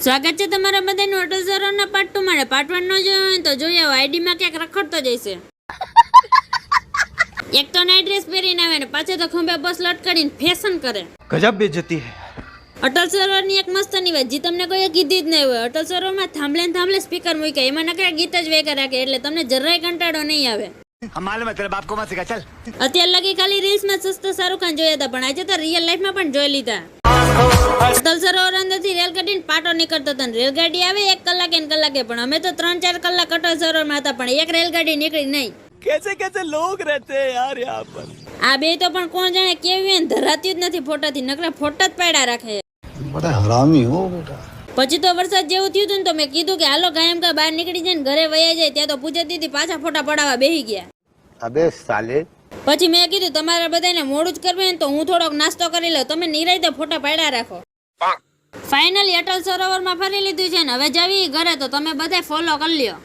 સ્વાગત છે તમારા બધાનું અટલ સરોવરના પાર્ટ 2 માં. પાર્ટ 1 નો જોયો હોય તો જોઈ આવો. આઈડી માં ક્યાંક રખડતો જઈશે. એક તો નાઈટ ડ્રેસ પહેરીને આવે ને પાછો તો ખંભે બસ લટકાડીને ફેશન કરે. ગજબ બેइज्जती है. અટલ સરોવરની એક મસ્તની વાત જે તમને કોઈએ કીધી જ નહીં હોય. અટલ સરોવરમાં થાંભલે સ્પીકર મૂક્યા, એમાં નકરા ગીત જ વેગા રાખે એટલે તમને જરાય કંટાળો નહીં આવે. અત્યાર લગી ખાલી રીલ્સ માં સસ્તો શાહરુખ ખાન જોયા હતા, પણ આજે તો રિયલ લાઈફ માં પણ જોઈ લીધા. અટલ સરોવર અંદર થી રેલગાડી પાટો નીકળતો હતો. રેલગાડી આવે 1 કલાકે ને કલાકે, પણ અમે તો 3-4 કલાક અટલ સરોવર માં હતા, પણ એક રેલગાડી નીકળી નહીં. कैसे लोग रहते हैं यार यहाँ पर. આ બે તો પણ કોણ જાણે કેવી એને ધરાતી જ નથી ફોટાથી, નકરા ફોટા જ પાડ્યા રાખે. बड़ा हरामी हो बेटा. પછી તો વરસાદ જેવું થયું હતું ને તો મેં કીધું કે હાલો કાયમ કા બહાર નીકળી જાય ને ઘરે વયા જાય. ત્યાં તો પૂજા દીદી પાછા ફોટા પડાવવા બેહી ગયા. अबे साले. પછી મેં કીધું તમારે બધાને મોડું જ કરવું ને તો હું થોડોક નાસ્તો કરી લઉં, તમે નિરાંતે ફોટા પાડ્યા રાખો. ફાઇનલી અટલ સરોવરમાં ફરી લીધું છે ને હવે જાવી ઘરે, તો તમે બધા ફોલો કરી લ્યો.